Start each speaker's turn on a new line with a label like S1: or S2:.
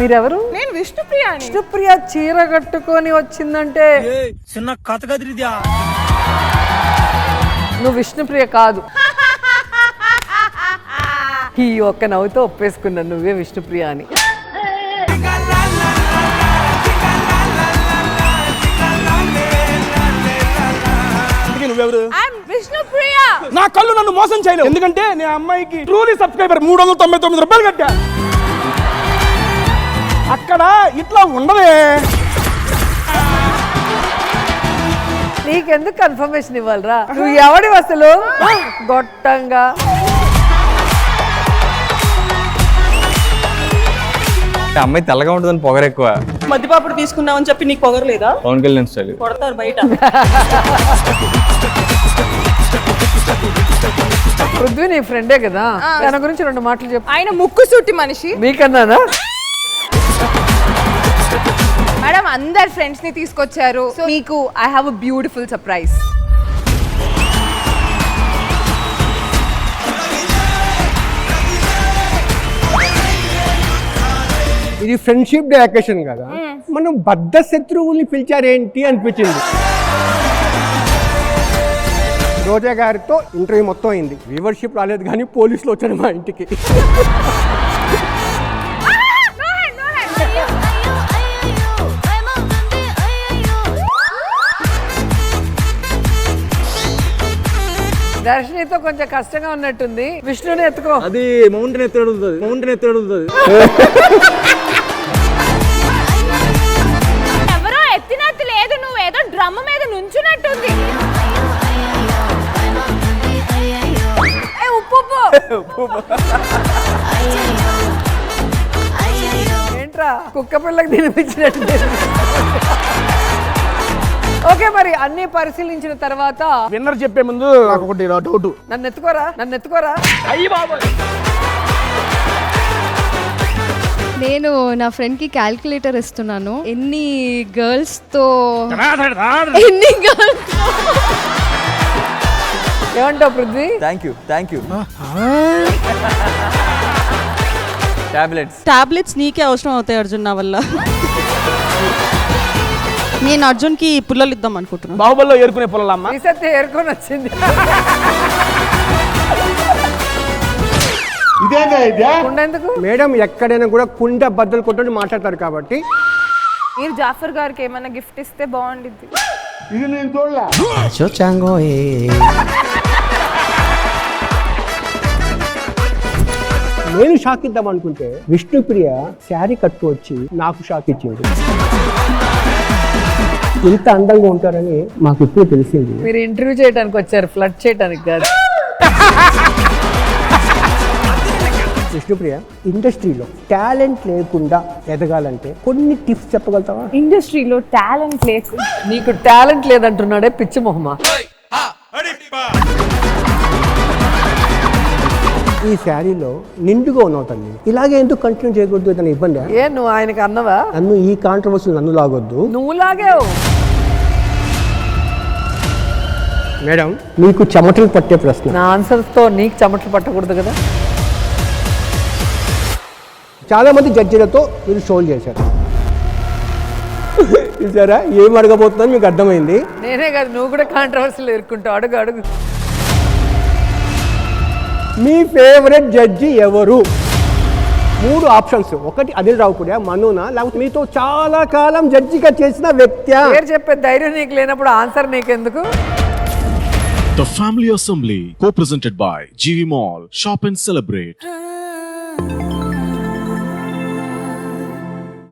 S1: మీరెవరు?
S2: నేను విష్ణుప్రియ.
S1: విష్ణుప్రియ చీర కట్టుకొని వచ్చిందంటే
S3: చిన్న కథ కదిరిద్యా.
S1: నువ్వు విష్ణుప్రియ కాదు. ఈ ఒక్క నవ్వుతో ఒప్పేసుకున్నాను నువ్వే విష్ణుప్రియ అని.
S4: నువ్వెవరు?
S2: విష్ణుప్రియ.
S4: నా కళ్ళు నన్ను మోసం చేయలేవు, ఎందుకంటే నేను అమ్మాయికి ట్రూలీ సబ్స్క్రైబర్ 399 రూపాయలు కట్టా. అక్కడ ఇట్లా ఉండదే.
S1: నీకెందుకు కన్ఫర్మేషన్ ఇవ్వాలరా? నువ్వు ఎవడి అసలు గొట్టంగా?
S5: అమ్మాయి తెల్లగా ఉంటుందని పొగరు ఎక్కువ.
S2: మధ్యపాపుడు తీసుకున్నావని చెప్పి నీకు పొగరలేదా?
S5: పవన్ కళ్యాణ్ స్టైల్
S2: కొడతారు బయట.
S1: పృథ్వీ నీ ఫ్రెండే కదా, తన గురించి 2 మాటలు చెప్పు.
S2: ఆయన ముక్కు సూటి మనిషి.
S1: మీకన్నానా?
S2: మేడం అందరు ఫ్రెండ్స్ ని తీసుకొచ్చారు. సో మీకు I have a beautiful surprise.
S6: ఇది ఫ్రెండ్షిప్ డే అకేషన్ కదా, మనం బద్ధ శత్రువుల్ని పిలిచారేంటి అనిపించింది. రోజా గారితో ఇంటర్వ్యూ మొత్తం అయింది. వ్యూవర్షిప్ రాలేదు కానీ పోలీసులు వచ్చారు మా ఇంటికి.
S1: దర్శనితో కొంచెం కష్టంగా ఉన్నట్టుంది. విష్ణుని ఎత్తుకో.
S5: అది మౌంటైన్ ఎత్తుతుంది.
S2: ఎవరో ఎత్తినట్టు లేదు, నువ్వు ఏదో డ్రమ్ మీద నుంచున్నట్టుంది.
S1: ఏంట్రా కుక్క పిల్లకి తినిపించినట్టు. ఓకే, మరి అన్ని పరిశీలించిన తర్వాత
S4: విన్నర్ చెప్పే ముందు నాకు ఒకటి డౌట్.
S1: నన్ను ఎత్తుకోరా.
S4: అయ్యి బాబోయ్.
S7: నేను నా ఫ్రెండ్ కి క్యాల్కులేటర్ ఇస్తున్నాను. ఎన్ని గర్ల్స్ తో
S1: ఏమంటావు పృథ్వీ?
S5: Thank you.
S8: టాబ్లెట్స్ నీకే అవసరం అవుతాయి అర్జున్ నా వల్ల. నేను అర్జున్ కి పుల్లలు ఇద్దాం అనుకుంటున్నాను.
S4: బాహుబలిలో ఏరుకునే పొలాలమ్మ.
S1: ఈసత్తే ఏరుకొని వచ్చింది. ఉండేందుకు
S6: మేడం ఎక్కడైనా కూడా కుండ బద్దలు కొట్టని మాట్లాడతారు కాబట్టి.
S2: మీరు జాఫర్ గారికి ఏమైనా గిఫ్ట్ ఇస్తే బాగుండిద్ది.
S6: ఇది నేను చూడలే. నేను షాక్ ఇద్దాం అనుకుంటే విష్ణుప్రియ శారీ కట్టు వచ్చి నాకు షాక్ ఇచ్చింది. ఇంత అందంగా ఉంటారని మాకు ఇప్పుడు తెలిసింది.
S1: మీరు ఇంటర్వ్యూ చేయడానికి వచ్చారు, ఫ్లడ్ చేయడానికి కాదు.
S6: విష్ణుప్రియ, ఇండస్ట్రీలో టాలెంట్ లేకుండా ఎదగాలంటే కొన్ని టిప్స్ చెప్పగలుగుతావా?
S2: ఇండస్ట్రీలో టాలెంట్ లేదు.
S1: నీకు టాలెంట్ లేదంటున్నాడే పిచ్చి మొహమా.
S6: ఈ శారీలో నిండుగా ఉన్నావు తల్లి, ఇలాగే ఎందుకు కంటిన్యూ చేయకూడదు తన ఇబ్బంది.
S1: ఏ నువ్వు ఆయనకి అన్నవా?
S6: నన్ను ఈ కాంట్రవర్సీ నన్ను లాగొద్దు.
S1: నువ్వు లాగావు.
S6: మేడం, మీకు చెమటలు పట్టే ప్రశ్న.
S1: నా ఆన్సర్స్ తో నీకు చెమటలు పట్టకూడదు కదా.
S6: చాలా మంది జడ్జిలతో మీరు షోలు చేశారు. చూసారా ఏం అడగబోతుందని మీకు అర్థమైంది.
S1: నేనే కాదు, నువ్వు కూడా కాంట్రవర్సీలు ఎదుర్కొంటావు. అడుగు.
S6: మీ ఫేవరెట్ జడ్జి ఎవరు? 3 ఆప్షన్స్. ఒకటి అనిల్ రావుపుడియా, మనునా, లేకపోతే మీతో చాలా కాలం జడ్జిగా చేసిన వ్యక్తి.
S1: పేరు చెప్పే ధైర్యం నీకు లేనప్పుడు ఆన్సర్ నీకెందుకు?
S9: The Family Assembly, co-presented by GV Mall. Shop and celebrate.